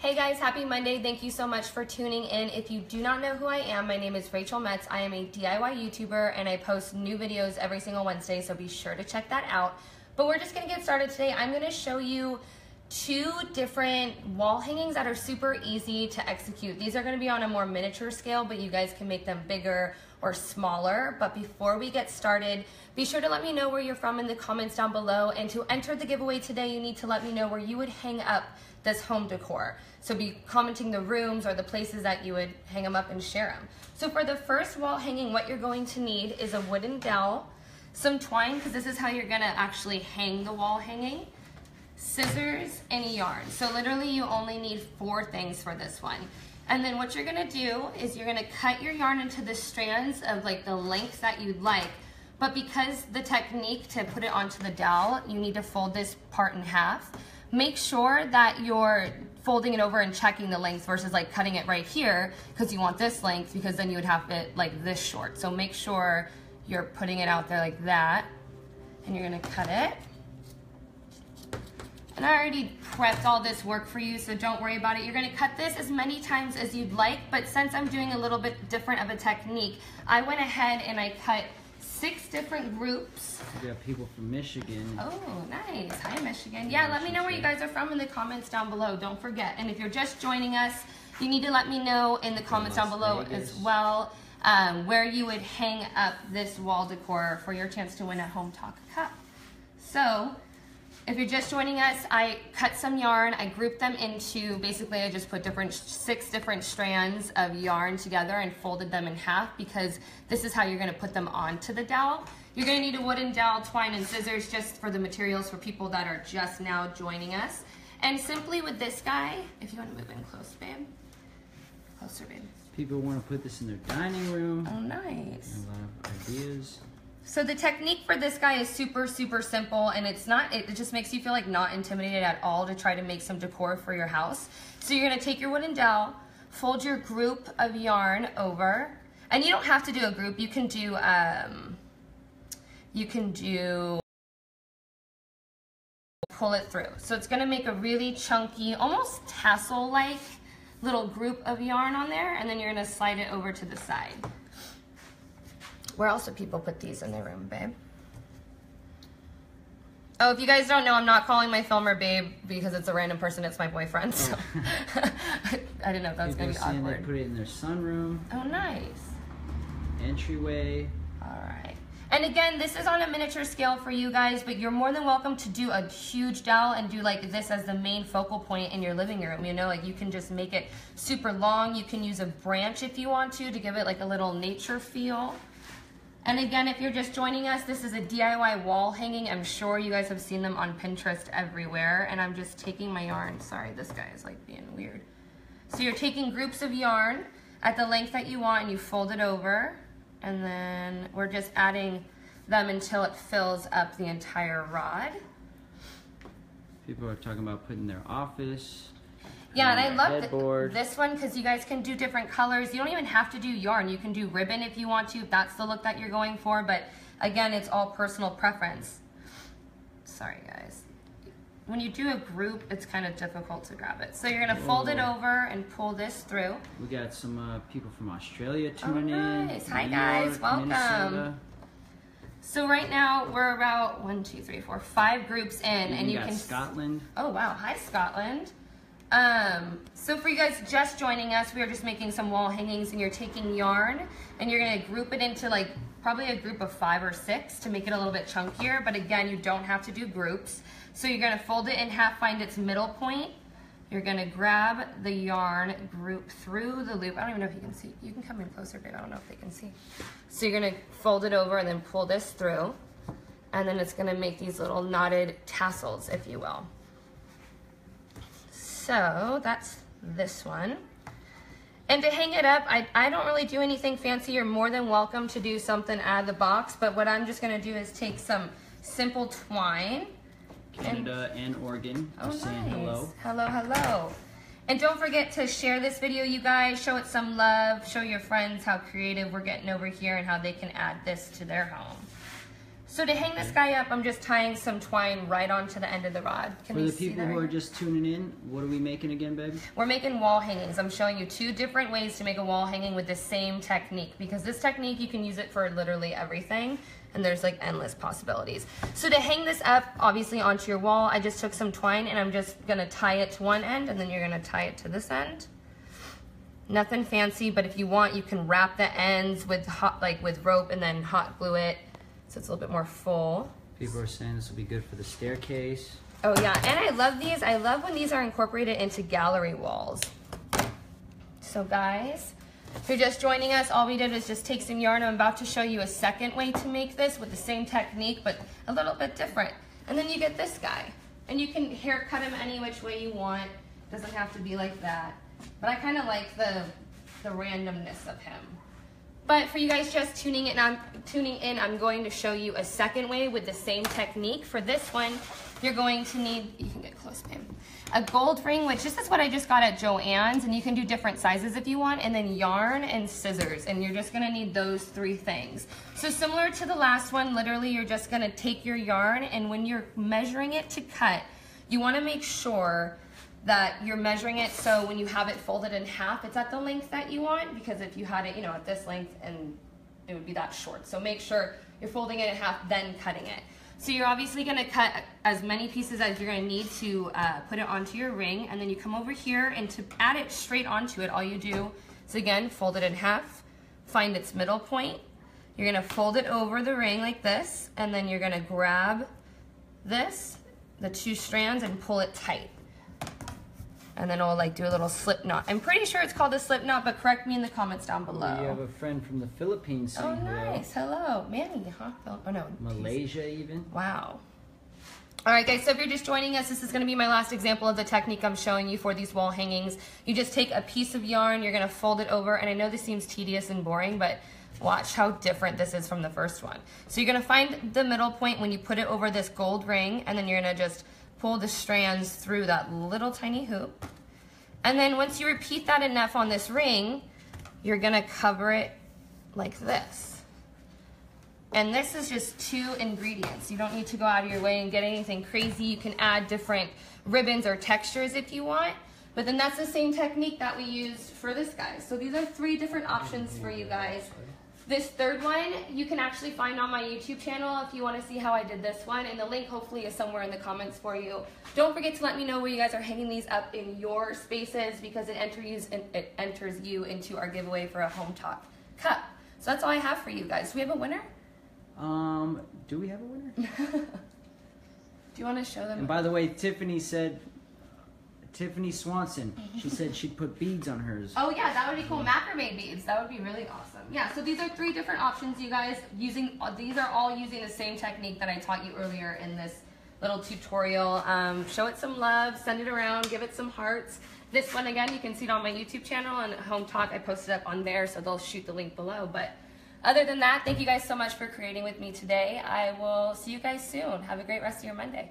Hey guys, happy Monday. Thank you so much for tuning in. If you do not know who I am, my name is Rachel Metz. I am a DIY YouTuber and I post new videos every single Wednesday, so be sure to check that out. But we're just gonna get started today. I'm gonna show you 2 different wall hangings that are super easy to execute. These are gonna be on a more miniature scale, but you guys can make them bigger or smaller. But before we get started, be sure to let me know where you're from in the comments down below. And to enter the giveaway today, you need to let me know where you would hang up this home decor. So be commenting the rooms or the places that you would hang them up and share them. So for the first wall hanging, what you're going to need is a wooden dowel, some twine, because this is how you're gonna actually hang the wall hanging, scissors, and yarn. So literally you only need 4 things for this one. And then what you're gonna do is you're gonna cut your yarn into the strands of like the length that you'd like. But because the technique to put it onto the dowel, you need to fold this part in half. Make sure that you're folding it over and checking the length versus like cutting it right here because you want this length, because then you would have it like this short. So make sure you're putting it out there like that, and you're gonna cut it. And I already prepped all this work for you, so don't worry about it. You're gonna cut this as many times as you'd like, but since I'm doing a little bit different of a technique, I went ahead and I cut 6 different groups. We got people from Michigan. Oh, nice. Hi, Michigan. Yeah, let me know where you guys are from in the comments down below. Don't forget. And if you're just joining us, you need to let me know in the comments down below as well where you would hang up this wall decor for your chance to win a Hometalk cup. So, if you're just joining us, I cut some yarn. I grouped them into, basically I just put 6 different strands of yarn together and folded them in half, because this is how you're gonna put them onto the dowel. You're gonna need a wooden dowel, twine, and scissors just for the materials for people that are just now joining us. And simply with this guy, if you wanna move in close, babe. Closer, babe. People wanna put this in their dining room. Oh, nice. A lot of ideas. So the technique for this guy is super, super simple, and it just makes you feel like not intimidated at all to try to make some decor for your house. So you're gonna take your wooden dowel, fold your group of yarn over, and you don't have to do a group. You can do pull it through. So it's gonna make a really chunky, almost tassel-like little group of yarn on there, and then you're gonna slide it over to the side. Where else do people put these in their room, babe? Oh, if you guys don't know, I'm not calling my filmer babe because it's a random person. It's my boyfriend. So I didn't know if that was going to be awkward. They put it in their sunroom. Oh, nice. Entryway. All right. And again, this is on a miniature scale for you guys, but you're more than welcome to do a huge dowel and do like this as the main focal point in your living room. You know, like you can just make it super long. You can use a branch if you want to give it like a little nature feel. And again, if you're just joining us, this is a DIY wall hanging. I'm sure you guys have seen them on Pinterest everywhere. And I'm just taking my yarn. Sorry, this guy is like being weird. So you're taking groups of yarn at the length that you want and you fold it over. And then we're just adding them until it fills up the entire rod. People are talking about putting their office. Yeah, and I love this one because you guys can do different colors. You don't even have to do yarn. You can do ribbon if you want to, if that's the look that you're going for. But again, it's all personal preference. Sorry, guys. When you do a group, it's kind of difficult to grab it. So you're going to fold it over and pull this through. We got some people from Australia tuning in. Nice. Hi, guys. Welcome. Minnesota. So right now, we're about 1, 2, 3, 4, 5 groups in. And you can... Scotland. Oh, wow. Hi, Scotland. So for you guys just joining us, we are just making some wall hangings, and you're taking yarn and you're going to group it into like probably a group of 5 or 6 to make it a little bit chunkier. But again, you don't have to do groups. So you're going to fold it in half, find its middle point. You're going to grab the yarn, group through the loop. I don't even know if you can see. You can come in closer, babe. I don't know if they can see. So you're going to fold it over and then pull this through. And then it's going to make these little knotted tassels, if you will. So that's this one. And to hang it up, I don't really do anything fancy. You're more than welcome to do something out of the box, but what I'm just gonna do is take some simple twine. Canada and Oregon are saying hello. Hello, hello. And don't forget to share this video, you guys. Show it some love. Show your friends how creative we're getting over here and how they can add this to their home. So to hang this guy up, I'm just tying some twine right onto the end of the rod. For the people who are just tuning in, what are we making again, baby? We're making wall hangings. I'm showing you 2 different ways to make a wall hanging with the same technique, because this technique, you can use it for literally everything, and there's like endless possibilities. So to hang this up, obviously onto your wall, I just took some twine and I'm just gonna tie it to one end, and then you're gonna tie it to this end. Nothing fancy, but if you want, you can wrap the ends with with rope and then hot glue it, so it's a little bit more full. People are saying this will be good for the staircase. Oh yeah, and I love these. I love when these are incorporated into gallery walls. So guys, if you're just joining us, all we did was just take some yarn. I'm about to show you a second way to make this with the same technique, but a little bit different. And then you get this guy. And you can haircut him any which way you want. Doesn't have to be like that. But I kind of like the randomness of him. But for you guys just tuning in, I'm going to show you a second way with the same technique. For this one, you're going to need, you can get close, babe, a gold ring, which this is what I just got at Joann's, and you can do different sizes if you want, and then yarn and scissors, and you're just gonna need those 3 things. So similar to the last one, literally you're just gonna take your yarn, and when you're measuring it to cut, you wanna make sure that you're measuring it so when you have it folded in half, it's at the length that you want, because if you had it, at this length, and it would be that short. So make sure you're folding it in half, then cutting it. So you're obviously gonna cut as many pieces as you're gonna need to put it onto your ring, and then you come over here, and to add it straight onto it, all you do is again, fold it in half, find its middle point, you're gonna fold it over the ring like this, and then you're gonna grab this, the 2 strands, and pull it tight. And then I'll do a little slip knot. I'm pretty sure it's called a slip knot, but correct me in the comments down below. We have a friend from the Philippines saying nice. Hello. Manny, huh? Oh, no. Malaysia even. Wow. All right, guys, so if you're just joining us, this is going to be my last example of the technique I'm showing you for these wall hangings. You just take a piece of yarn, you're going to fold it over, and I know this seems tedious and boring, but watch how different this is from the first one. So you're going to find the middle point when you put it over this gold ring, and then you're going to just pull the strands through that little tiny hoop. And then once you repeat that enough on this ring, you're gonna cover it like this. And this is just 2 ingredients. You don't need to go out of your way and get anything crazy. You can add different ribbons or textures if you want, but then that's the same technique that we used for this guy. So these are 3 different options for you guys. This third one you can actually find on my YouTube channel if you want to see how I did this one, and the link hopefully is somewhere in the comments for you. Don't forget to let me know where you guys are hanging these up in your spaces, because it enters you into our giveaway for a Hometalk cup. So that's all I have for you guys. Do we have a winner? Do we have a winner? Do you want to show them? And by the way, Tiffany Swanson, she said she'd put beads on hers. Oh yeah, that would be cool. Macrame beads, that would be really awesome. Yeah, so these are 3 different options, you guys. These are all using the same technique that I taught you earlier in this little tutorial. Show it some love, send it around, give it some hearts. This one, again, you can see it on my YouTube channel, and Hometalk, I posted up on there, so they'll shoot the link below. But other than that, thank you guys so much for creating with me today. I will see you guys soon. Have a great rest of your Monday.